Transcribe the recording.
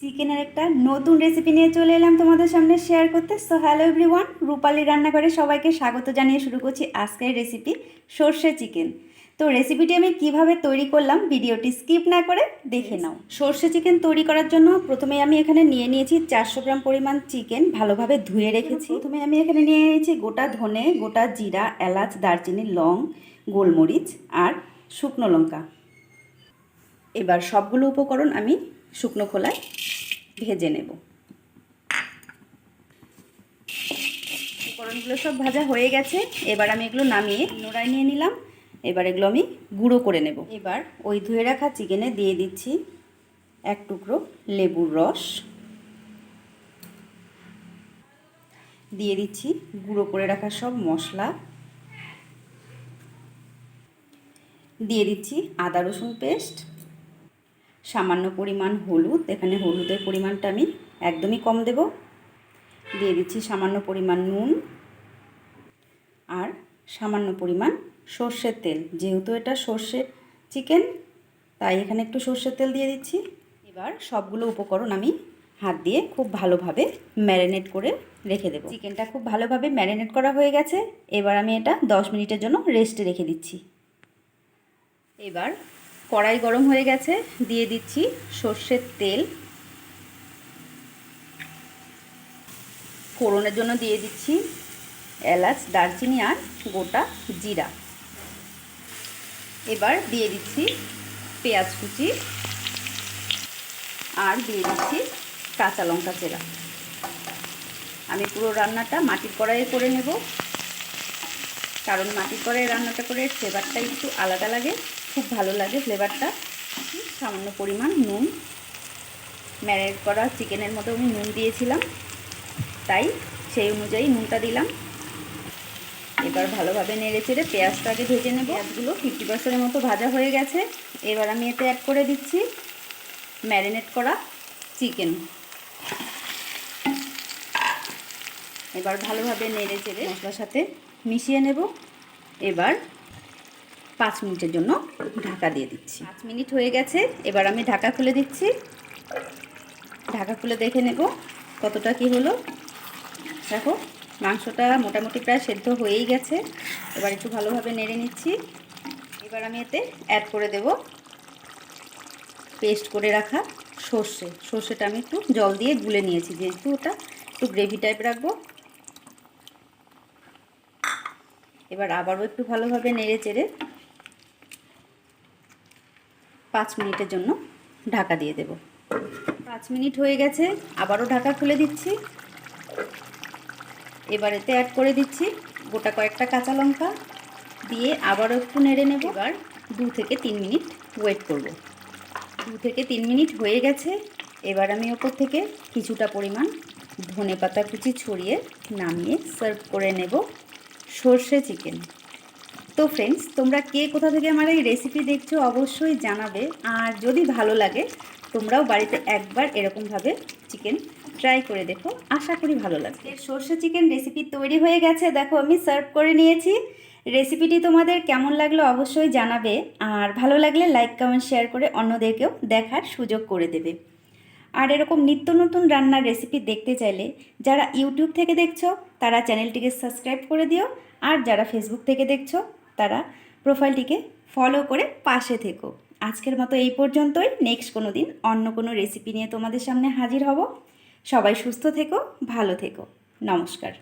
চিকেনের একটা নতুন রেসিপি নিয়ে চলে এলাম তোমাদের সামনে শেয়ার করতে। সো হ্যালো এভরিওয়ান, রূপালী রান্নাঘরে সবাইকে স্বাগত জানিয়ে শুরু করছি আজকের রেসিপি সর্ষে চিকেন। তো রেসিপিটি আমি কিভাবে তৈরি করলাম ভিডিওটি স্কিপ না করে দেখে নাও। সর্ষে চিকেন তৈরি করার জন্য প্রথমে আমি এখানে নিয়ে নিয়েছি 400 গ্রাম পরিমাণ চিকেন, ভালোভাবে ধুয়ে রেখেছি। প্রথমে আমি এখানে নিয়ে নিয়েছি গোটা ধনে, গোটা জিরা, এলাচ, দারচিনি, লং, গোলমরিচ আর শুকনো লঙ্কা। এবার সবগুলো উপকরণ আমি শুকনো খোলায় ভেজে নেব। উপকরণগুলো সব ভাজা হয়ে গেছে, এবার আমি এগুলো নামিয়ে নোড়ায় নিয়ে নিলাম। এবার এগুলো আমি গুঁড়ো করে নেব। এবার ওই ধুয়ে রাখা চিকেনে দিয়ে দিচ্ছি এক টুকরো লেবুর রস, দিয়ে দিচ্ছি গুঁড়ো করে রাখা সব মশলা, দিয়ে দিচ্ছি আদা রসুন পেস্ট, সামান্য পরিমাণ হলুদ, এখানে হলুদের পরিমাণটা আমি একদমই কম দেব, দিয়ে দিচ্ছি সামান্য পরিমাণ নুন আর সামান্য পরিমাণ সর্ষের তেল। যেহেতু এটা সর্ষের চিকেন তাই এখানে একটু সর্ষের তেল দিয়ে দিচ্ছি। এবার সবগুলো উপকরণ আমি হাত দিয়ে খুব ভালোভাবে ম্যারিনেট করে রেখে দেব। চিকেনটা খুব ভালোভাবে ম্যারিনেট করা হয়ে গেছে, এবার আমি এটা 10 মিনিটের জন্য রেস্টে রেখে দিচ্ছি। এবার কড়াই গরম হয়ে গেছে, দিয়ে দিচ্ছি সর্ষের তেল, ফোড়নের জন্য দিয়ে দিচ্ছি এলাচ, দারচিনি আর গোটা জিরা। এবার দিয়ে দিচ্ছি পেঁয়াজ কুচি আর দিয়ে দিচ্ছি কাঁচা লঙ্কা চেরা। আমি পুরো রান্নাটা মাটির কড়াইয়ে করে নেব, কারণ মাটির কড়াইয়ে রান্নাটা করে ফ্লেভারটা একটু আলাদা লাগে, খুব ভালো লাগে ফ্লেভারটা। সামান্য পরিমাণ নুন, ম্যারিনেট করা চিকেনের মতো আমি নুন দিয়েছিলাম তাই সেই অনুযায়ী নুনটা দিলাম। এবার ভালোভাবে নেড়ে চেড়ে পেঁয়াজটা আগে ভেজে নেব। পেঁয়াজগুলো 50% মতো ভাজা হয়ে গেছে, এবার আমি এতে অ্যাড করে দিচ্ছি ম্যারিনেট করা চিকেন। এবার ভালোভাবে নেড়ে চেড়ে মশলার সাথে মিশিয়ে নেব। এবার 5 মিনিটের জন্য ঢাকা দিয়ে দিচ্ছি। 5 মিনিট হয়ে গেছে, এবার আমি ঢাকা খুলে দিচ্ছি। ঢাকা খুলে দেখে নেব কতটা কি হলো। দেখো মাংসটা মোটামুটি প্রায় সেদ্ধ হয়েই গেছে। এবার একটু ভালোভাবে নেড়ে নিচ্ছি। এবার আমি এতে অ্যাড করে দেব পেস্ট করে রাখা সর্ষেটা আমি একটু জল দিয়ে গুলে নিয়েছি, যেহেতু ওটা একটু গ্রেভি টাইপ রাখবো। এবার আবারও একটু ভালোভাবে নেড়ে চেড়ে 5 মিনিটের জন্য ঢাকা দিয়ে দেব। 5 মিনিট হয়ে গেছে, আবারও ঢাকা খুলে দিচ্ছি। এবার এতে অ্যাড করে দিচ্ছি গোটা কয়েকটা কাঁচা লঙ্কা, দিয়ে আবারও একটু নেড়ে নেব। এবার 2 থেকে 3 মিনিট ওয়েট করব। 2 থেকে 3 মিনিট হয়ে গেছে, এবার আমি ওপর থেকে কিছুটা পরিমাণ ধনেপাতা কুচি ছড়িয়ে নামিয়ে সার্ভ করে নেব সর্ষে চিকেন। তো ফ্রেন্ডস, তোমরা কে কোথা থেকে আমার এই রেসিপি দেখছো অবশ্যই জানাবে, আর যদি ভালো লাগে তোমরাও বাড়িতে একবার এরকমভাবে চিকেন ট্রাই করে দেখো, আশা করি ভালো লাগবে। সর্ষে চিকেন রেসিপি তৈরি হয়ে গেছে, দেখো আমি সার্ভ করে নিয়েছি। রেসিপিটি তোমাদের কেমন লাগলো অবশ্যই জানাবে, আর ভালো লাগলে লাইক, কমেন্ট, শেয়ার করে অন্যদেরকেও দেখার সুযোগ করে দেবে। আর এরকম নিত্য নতুন রান্নার রেসিপি দেখতে চাইলে যারা ইউটিউব থেকে দেখছো তারা চ্যানেলটিকে সাবস্ক্রাইব করে দিও, আর যারা ফেসবুক থেকে দেখছো তারা প্রোফাইলটিকে ফলো করে পাশে থেকো। আজকের মতো এই পর্যন্তই। নেক্সট কোনো দিন অন্য কোনো রেসিপি নিয়ে তোমাদের সামনে হাজির হব। সবাই সুস্থ থেকো, ভালো থেকো, নমস্কার।